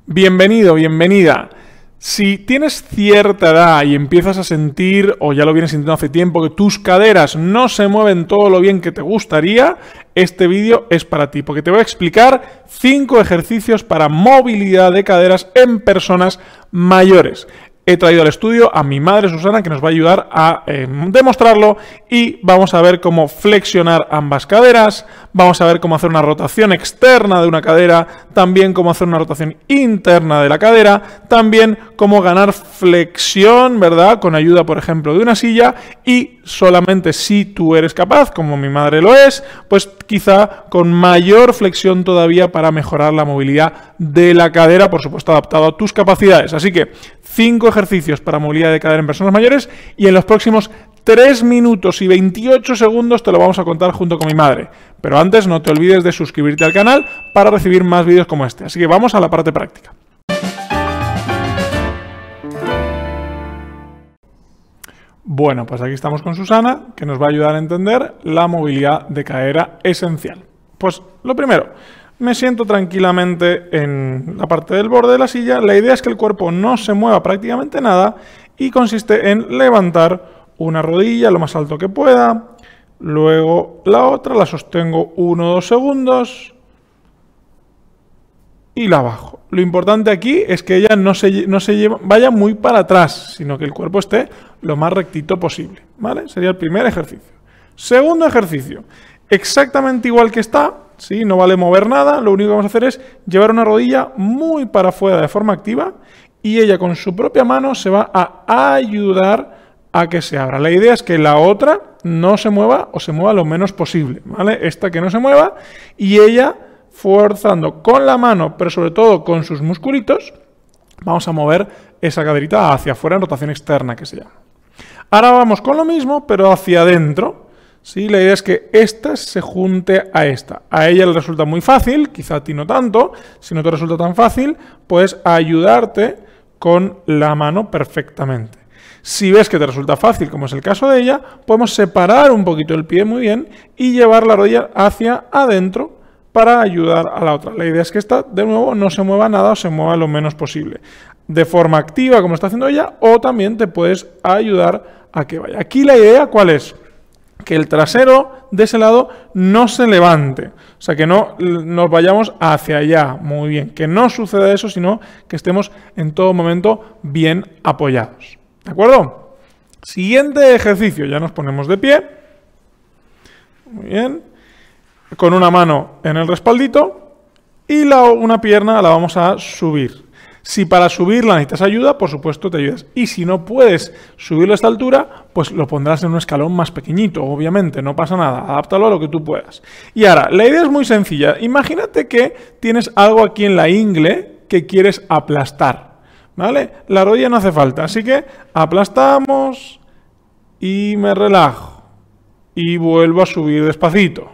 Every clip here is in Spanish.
Bienvenido, bienvenida. Si tienes cierta edad y empiezas a sentir, o ya lo vienes sintiendo hace tiempo, que tus caderas no se mueven todo lo bien que te gustaría, este vídeo es para ti, porque te voy a explicar 5 ejercicios para movilidad de caderas en personas mayores. He traído al estudio a mi madre Susana, que nos va a ayudar a demostrarlo, y vamos a ver cómo flexionar ambas caderas, vamos a ver cómo hacer una rotación externa de una cadera, también cómo hacer una rotación interna de la cadera, también cómo ganar flexión, ¿verdad?, con ayuda, por ejemplo, de una silla, y solamente si tú eres capaz, como mi madre lo es, pues quizá con mayor flexión todavía para mejorar la movilidad de la cadera, por supuesto adaptado a tus capacidades. Así que 5 ejercicios para movilidad de cadera en personas mayores, y en los próximos 3 minutos y 28 segundos te lo vamos a contar junto con mi madre. Pero antes no te olvides de suscribirte al canal para recibir más vídeos como este. Así que vamos a la parte práctica. Bueno, pues aquí estamos con Susana, que nos va a ayudar a entender la movilidad de cadera esencial. Pues lo primero, me siento tranquilamente en la parte del borde de la silla. La idea es que el cuerpo no se mueva prácticamente nada y consiste en levantar una rodilla lo más alto que pueda, luego la otra, la sostengo 1 o 2 segundos y la bajo. Lo importante aquí es que ella no se vaya muy para atrás, sino que el cuerpo esté lo más rectito posible, ¿vale? Sería el primer ejercicio. Segundo ejercicio, exactamente igual que está, ¿sí? No vale mover nada, lo único que vamos a hacer es llevar una rodilla muy para afuera de forma activa y ella con su propia mano se va a ayudar a que se abra. La idea es que la otra no se mueva o se mueva lo menos posible, ¿vale? Esta que no se mueva y ella forzando con la mano, pero sobre todo con sus musculitos, vamos a mover esa caderita hacia afuera en rotación externa, que se llama. Ahora vamos con lo mismo, pero hacia adentro. ¿Sí? La idea es que esta se junte a esta. A ella le resulta muy fácil, quizá a ti no tanto. Si no te resulta tan fácil, puedes ayudarte con la mano perfectamente. Si ves que te resulta fácil, como es el caso de ella, podemos separar un poquito el pie muy bien y llevar la rodilla hacia adentro para ayudar a la otra. La idea es que esta, de nuevo, no se mueva nada o se mueva lo menos posible. De forma activa, como está haciendo ella, o también te puedes ayudar a que vaya. Aquí la idea, ¿cuál es? Que el trasero de ese lado no se levante. O sea, que no nos vayamos hacia allá. Muy bien. Que no suceda eso, sino que estemos en todo momento bien apoyados. ¿De acuerdo? Siguiente ejercicio. Ya nos ponemos de pie. Muy bien. Con una mano en el respaldito y una pierna la vamos a subir. Si para subirla necesitas ayuda, por supuesto te ayudas. Y si no puedes subirlo a esta altura, pues lo pondrás en un escalón más pequeñito, obviamente, no pasa nada, adáptalo a lo que tú puedas. Y ahora, la idea es muy sencilla. Imagínate que tienes algo aquí en la ingle que quieres aplastar, ¿vale? La rodilla no hace falta, así que aplastamos y me relajo. Y vuelvo a subir despacito.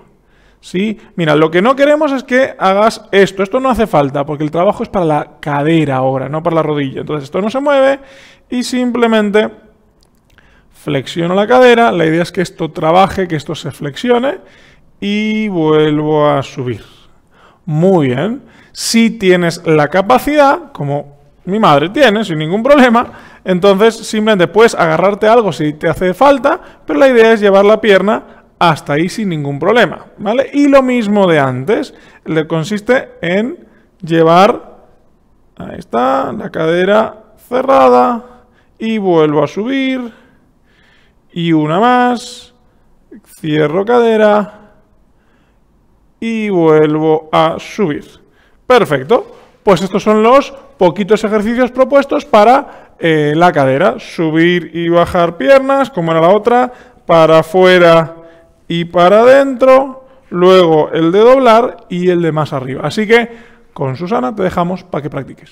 ¿Sí? Mira, lo que no queremos es que hagas esto. Esto no hace falta, porque el trabajo es para la cadera ahora, no para la rodilla. Entonces esto no se mueve y simplemente flexiono la cadera. La idea es que esto trabaje, que esto se flexione y vuelvo a subir. Muy bien. Si tienes la capacidad, como mi madre tiene, sin ningún problema, entonces simplemente puedes agarrarte a algo si te hace falta, pero la idea es llevar la pierna hasta ahí sin ningún problema, ¿vale? Y lo mismo de antes, le consiste en llevar, ahí está, la cadera cerrada y vuelvo a subir y una más, cierro cadera y vuelvo a subir. Perfecto, pues estos son los poquitos ejercicios propuestos para la cadera, subir y bajar piernas, como era la otra, para afuera y para adentro, luego el de doblar y el de más arriba. Así que con Susana te dejamos para que practiques.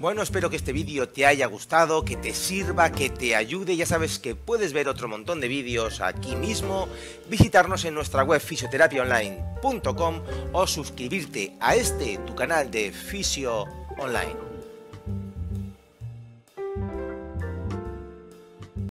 Bueno, espero que este vídeo te haya gustado, que te sirva, que te ayude. Ya sabes que puedes ver otro montón de vídeos aquí mismo, visitarnos en nuestra web fisioterapiaonline.com o suscribirte a tu canal de Fisio Online.